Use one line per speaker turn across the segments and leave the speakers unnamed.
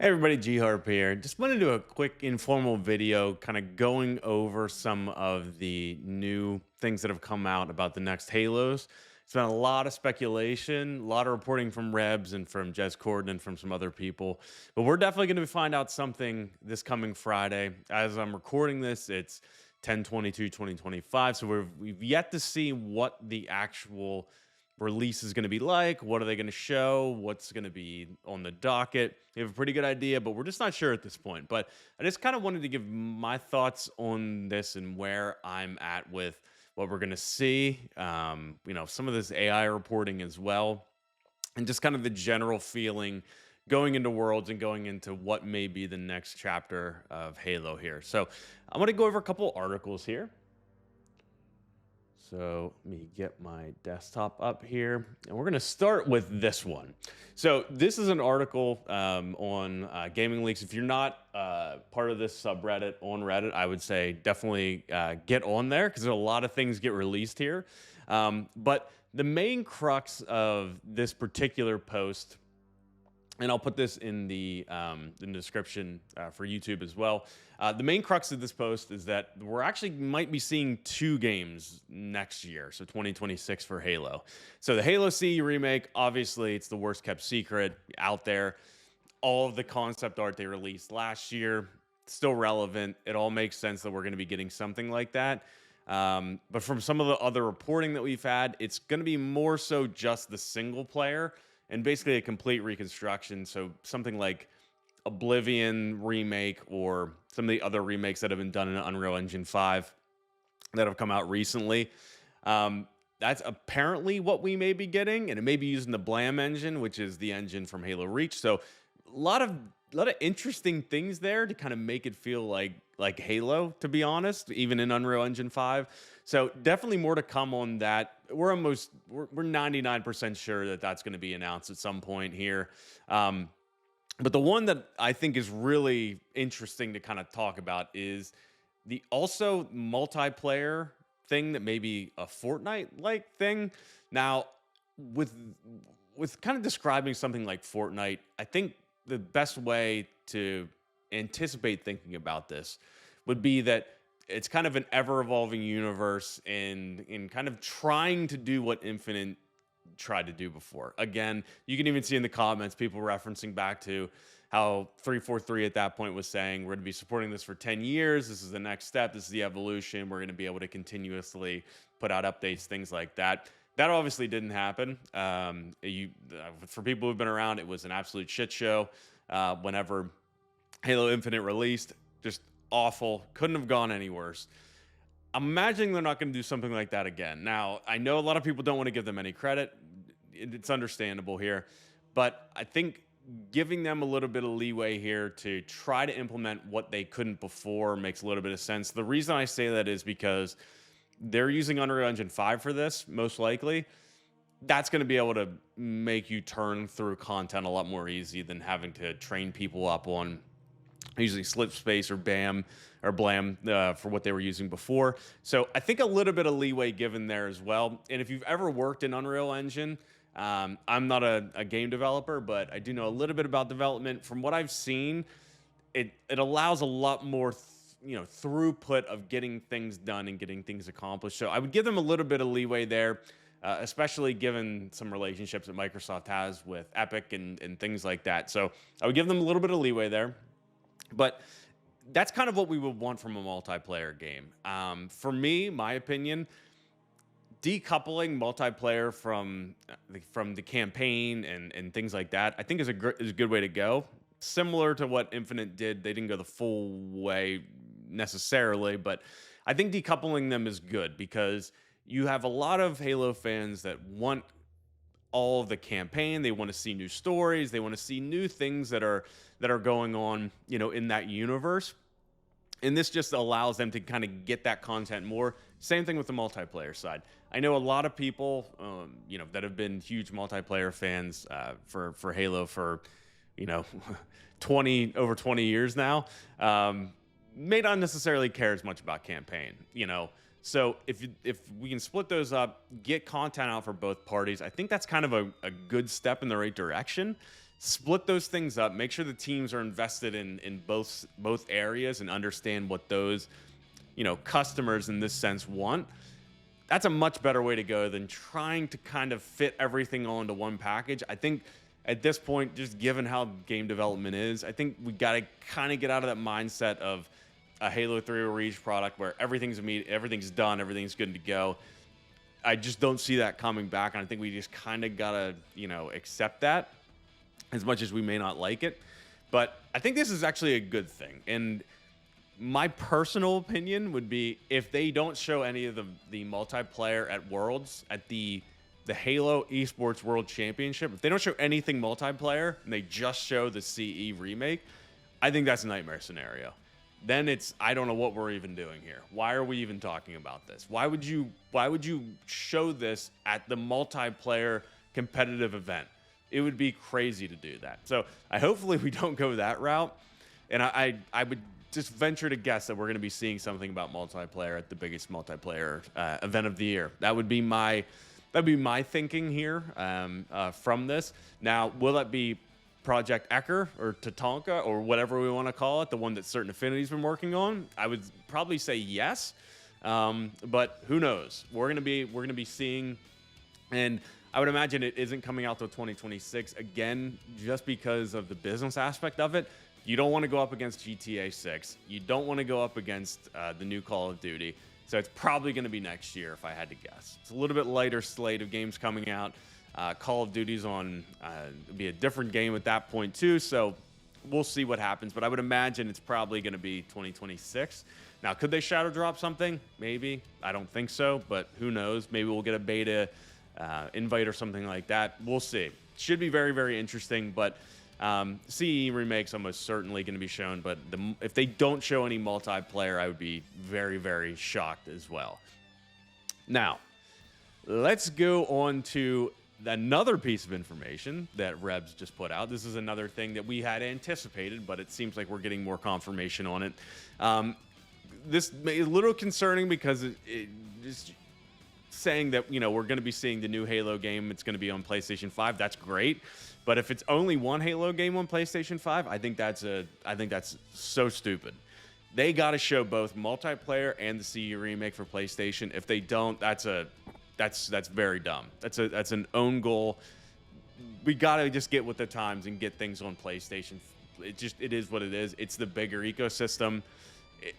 Hey everybody, G Harp here. Just want to do a quick informal video kind of going over some of the new things that have come out about the next Halos. It's been a lot of speculation, a lot of reporting from Rebs and from Jez Corden and from some other people. But we're definitely going to find out something this coming Friday. As I'm recording this, it's 10/22/2025. So we've yet to see what the actual release is going to be like. What are they going to show? What's going to be on the docket? We have a pretty good idea, but we're just not sure at this point. But I just kind of wanted to give my thoughts on this and where I'm at with what we're going to see. Some of this AI reporting as well, and just kind of the general feeling going into Worlds and going into what may be the next chapter of Halo here. So I'm going to go over a couple articles here. So let me get my desktop up here, and we're going to start with this one. So this is an article on Gaming Leaks. If you're not part of this subreddit on Reddit, I would say definitely get on there because a lot of things get released here. But the main crux of this particular post, and I'll put this in the description for YouTube as well. The main crux of this post is that we're actually might be seeing two games next year, so 2026 for Halo. So the Halo C remake, obviously, it's the worst kept secret out there. All of the concept art they released last year, still relevant. It all makes sense that we're going to be getting something like that. But from some of the other reporting that we've had, it's going to be more so just the single player and basically a complete reconstruction. So something like Oblivion remake or some of the other remakes that have been done in Unreal Engine 5 that have come out recently. That's apparently what we may be getting, and it may be using the Blam engine, which is the engine from Halo Reach. So a lot of interesting things there to kind of make it feel like Halo, to be honest, even in Unreal Engine 5. So definitely more to come on that. We're 99% sure that that's going to be announced at some point here. But the one that I think is really interesting to kind of talk about is the also multiplayer thing that may be a Fortnite-like thing. Now, with kind of describing something like Fortnite, I think the best way to anticipate thinking about this would be that it's kind of an ever-evolving universe in kind of trying to do what Infinite tried to do before. Again, you can even see in the comments people referencing back to how 343 at that point was saying, we're going to be supporting this for 10 years. This is the next step. This is the evolution. We're going to be able to continuously put out updates, things like that. That obviously didn't happen. For people who've been around, it was an absolute shit show. Whenever Halo Infinite released, just awful. Couldn't have gone any worse. I'm imagining they're not going to do something like that again. Now, I know a lot of people don't want to give them any credit. It's understandable here. But I think giving them a little bit of leeway here to try to implement what they couldn't before makes a little bit of sense. The reason I say that is because they're using Unreal Engine 5 for this, most likely. That's going to be able to make you turn through content a lot more easy than having to train people up on using slip space or Blam for what they were using before. So I think a little bit of leeway given there as well. And if you've ever worked in Unreal Engine, I'm not a game developer, but I do know a little bit about development. From what I've seen, it allows a lot more throughput of getting things done and getting things accomplished. So I would give them a little bit of leeway there, especially given some relationships that Microsoft has with Epic and things like that. So I would give them a little bit of leeway there. But that's kind of what we would want from a multiplayer game. For me, my opinion, decoupling multiplayer from the campaign and things like that, I think is a good way to go. Similar to what Infinite did, they didn't go the full way necessarily, but I think decoupling them is good because you have a lot of Halo fans that want all of the campaign. They want to see new stories. They want to see new things that are going on, in that universe. And this just allows them to kind of get that content more. Same thing with the multiplayer side. I know a lot of people, that have been huge multiplayer fans for Halo for, over 20 years now, may not necessarily care as much about campaign, So if we can split those up, get content out for both parties, I think that's kind of a good step in the right direction. split those things up, make sure the teams are invested in both areas and understand what those, customers in this sense want. That's a much better way to go than trying to kind of fit everything all into one package. I think at this point, just given how game development is, I think we got to kind of get out of that mindset of a Halo 3 Reach product where everything's done, everything's good to go. I just don't see that coming back, and I think we just kind of gotta, accept that, as much as we may not like it. But I think this is actually a good thing. And my personal opinion would be, if they don't show any of the multiplayer at Worlds, at the Halo Esports World Championship, if they don't show anything multiplayer and they just show the CE remake, I think that's a nightmare scenario. Then I don't know what we're even doing here. Why are we even talking about this? Why would you show this at the multiplayer competitive event? It would be crazy to do that. So hopefully we don't go that route. And I would just venture to guess that we're going to be seeing something about multiplayer at the biggest multiplayer event of the year. That'd be my thinking here from this. Now, will that be Project Ecker or Tatanka or whatever we want to call it, the one that Certain Affinity's been working on? I would probably say yes, but who knows? We're gonna be seeing, and I would imagine it isn't coming out till 2026 again, just because of the business aspect of it. You don't want to go up against GTA 6. You don't want to go up against the new Call of Duty. So it's probably going to be next year, if I had to guess. It's a little bit lighter slate of games coming out. Call of Duty's on be a different game at that point too, so we'll see what happens. But I would imagine it's probably going to be 2026. Now, could they shadow drop something? Maybe. I don't think so, but who knows? Maybe we'll get a beta invite or something like that. We'll see. Should be very, very interesting. But CE Remake's almost certainly going to be shown. But if they don't show any multiplayer, I would be very, very shocked as well. Now, let's go on to another piece of information that Rebs just put out. This is another thing that we had anticipated, but it seems like we're getting more confirmation on it. This is a little concerning because it just saying that, we're going to be seeing the new Halo game. It's going to be on PlayStation 5. That's great. But if it's only one Halo game on PlayStation 5, I think that's so stupid. They got to show both multiplayer and the CE remake for PlayStation. If they don't, that's very dumb. That's an own goal. We gotta just get with the times and get things on PlayStation. It is what it is. It's the bigger ecosystem.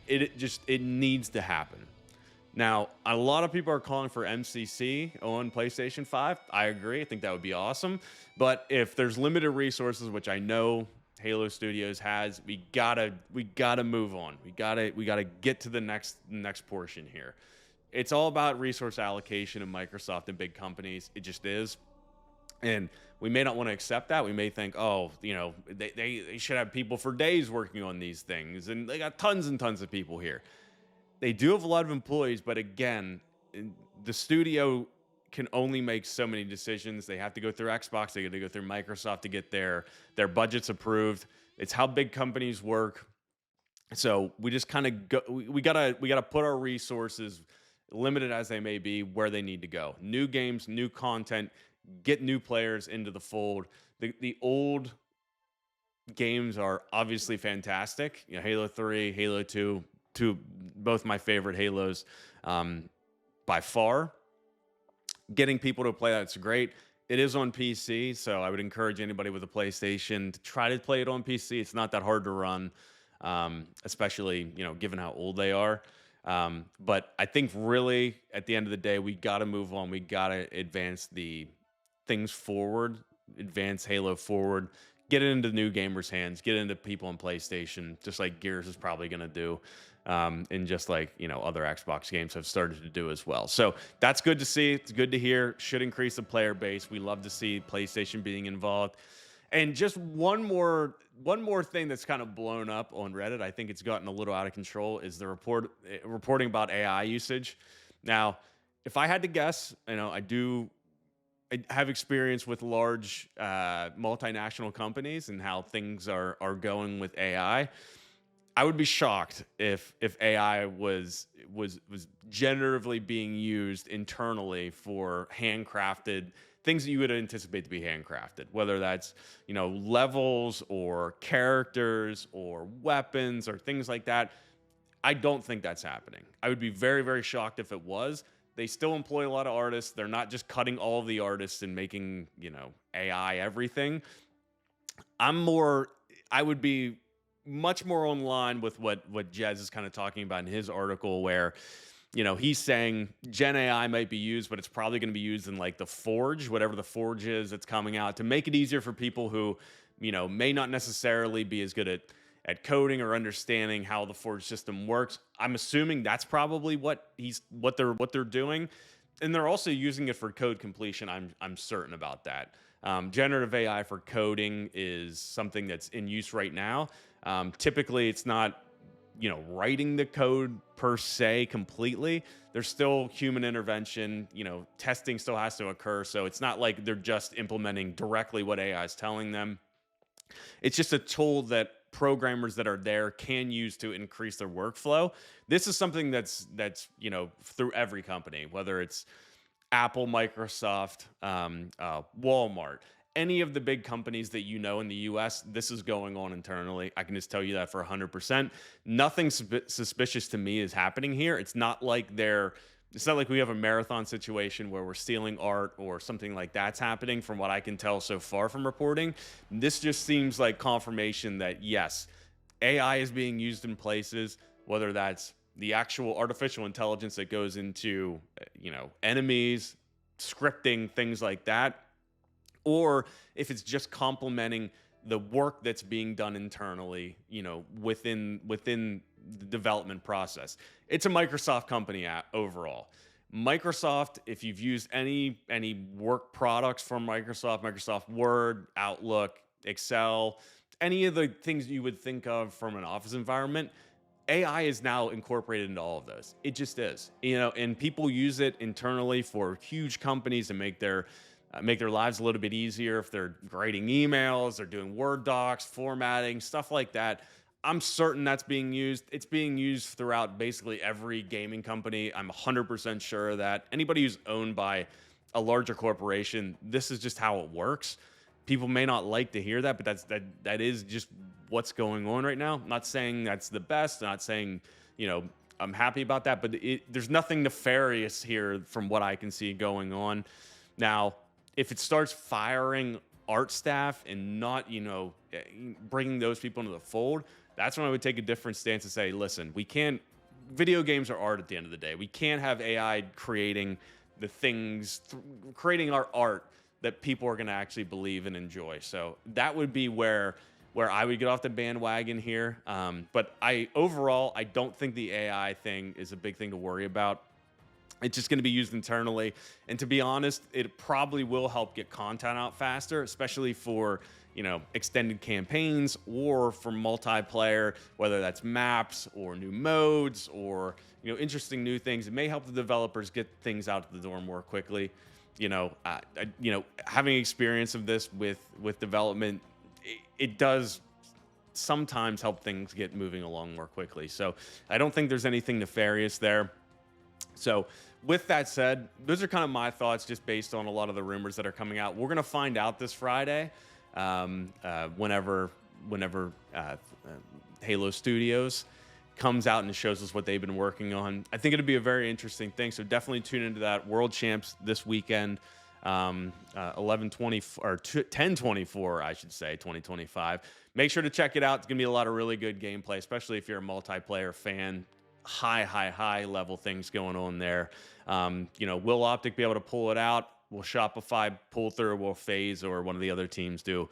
It needs to happen. Now, a lot of people are calling for MCC on PlayStation 5. I agree. I think that would be awesome. But if there's limited resources, which I know Halo Studios has, we gotta move on. We gotta get to the next portion here. It's all about resource allocation in Microsoft and big companies. It just is. And we may not want to accept that. We may think, they should have people for days working on these things. And they got tons and tons of people here. They do have a lot of employees, but again, the studio can only make so many decisions. They have to go through Xbox. They got to go through Microsoft to get their budgets approved. It's how big companies work. So we just kind of go. We gotta put our resources, limited as they may be, where they need to go. New games, new content, get new players into the fold. The old games are obviously fantastic. Halo 3, Halo 2, both my favorite Halos by far. Getting people to play that's great. It is on PC, so I would encourage anybody with a PlayStation to try to play it on PC. It's not that hard to run, especially, given how old they are. But I think really at the end of the day, we got to move on. We got to advance the things forward, advance Halo forward, get it into new gamers' hands, get it into people on PlayStation, just like Gears is probably going to do. And just like, other Xbox games have started to do as well. So that's good to see. It's good to hear. Should increase the player base. We love to see PlayStation being involved. And just one more thing that's kind of blown up on Reddit, I think it's gotten a little out of control, is the reporting about AI usage. Now, if I had to guess, I have experience with large multinational companies and how things are going with AI. I would be shocked if AI was generatively being used internally for handcrafted things that you would anticipate to be handcrafted, whether that's, levels or characters or weapons or things like that. I don't think that's happening. I would be very, very shocked if it was. They still employ a lot of artists. They're not just cutting all of the artists and making, AI everything. I'm more, I would be much more on line with what Jez is kind of talking about in his article, where he's saying Gen AI might be used, but it's probably going to be used in like the Forge, whatever the Forge is that's coming out, to make it easier for people who, may not necessarily be as good at coding or understanding how the Forge system works. I'm assuming that's probably what they're doing, and they're also using it for code completion. I'm certain about that. Generative AI for coding is something that's in use right now. Typically, it's not writing the code per se completely. There's still human intervention. Testing still has to occur. So it's not like they're just implementing directly what AI is telling them. It's just a tool that programmers that are there can use to increase their workflow. This is something that's through every company, whether it's Apple, Microsoft, Walmart, any of the big companies that in the US, this is going on internally. I can just tell you that for 100%. Nothing suspicious to me is happening here. It's not like we have a marathon situation where we're stealing art or something like that's happening, from what I can tell so far from reporting. This just seems like confirmation that, yes, AI is being used in places, whether that's the actual artificial intelligence that goes into, enemies, scripting, things like that, or if it's just complementing the work that's being done internally, within the development process. It's a Microsoft company overall. Microsoft, if you've used any work products from Microsoft Word, Outlook, Excel, any of the things you would think of from an office environment, AI is now incorporated into all of those. It just is, and people use it internally for huge companies to make their lives a little bit easier. If they're grading emails, they're doing Word docs, formatting, stuff like that. I'm certain that's being used. It's being used throughout basically every gaming company. I'm 100% sure of that. Anybody who's owned by a larger corporation, this is just how it works. People may not like to hear that, but that is just what's going on right now. I'm not saying that's the best. I'm not saying, I'm happy about that, but there's nothing nefarious here from what I can see going on. Now, if it starts firing art staff and not, bringing those people into the fold, that's when I would take a different stance and say, listen, video games are art at the end of the day. We can't have AI creating the things, creating our art that people are going to actually believe and enjoy. So that would be where I would get off the bandwagon here. But overall, I don't think the AI thing is a big thing to worry about. It's just going to be used internally. And to be honest, it probably will help get content out faster, especially for, extended campaigns or for multiplayer, whether that's maps or new modes or, interesting new things. It may help the developers get things out the door more quickly. Having experience of this with development, it does sometimes help things get moving along more quickly. So I don't think there's anything nefarious there. So with that said, those are kind of my thoughts just based on a lot of the rumors that are coming out. We're going to find out this Friday, whenever Halo Studios comes out and shows us what they've been working on. I think it'll be a very interesting thing. So definitely tune into that. World Champs this weekend, 11/20 or 10/24, I should say, 2025. Make sure to check it out. It's going to be a lot of really good gameplay, especially if you're a multiplayer fan. High level things going on there. Will Optic be able to pull it out? Will Shopify pull through? Will FaZe or one of the other teams do?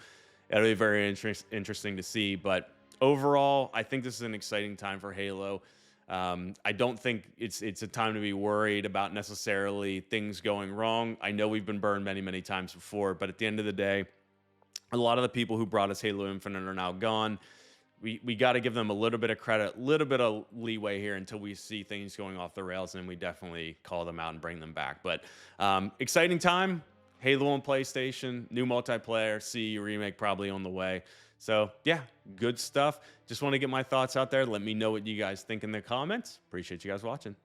It'll be very interesting to see. But overall, I think this is an exciting time for Halo. I don't think it's a time to be worried about necessarily things going wrong. I know we've been burned many times before, but at the end of the day, a lot of the people who brought us Halo Infinite are now gone. We got to give them a little bit of credit, a little bit of leeway here until we see things going off the rails, and we definitely call them out and bring them back. But exciting time. Halo on PlayStation, new multiplayer, CE remake probably on the way. So yeah, good stuff. Just want to get my thoughts out there. Let me know what you guys think in the comments. Appreciate you guys watching.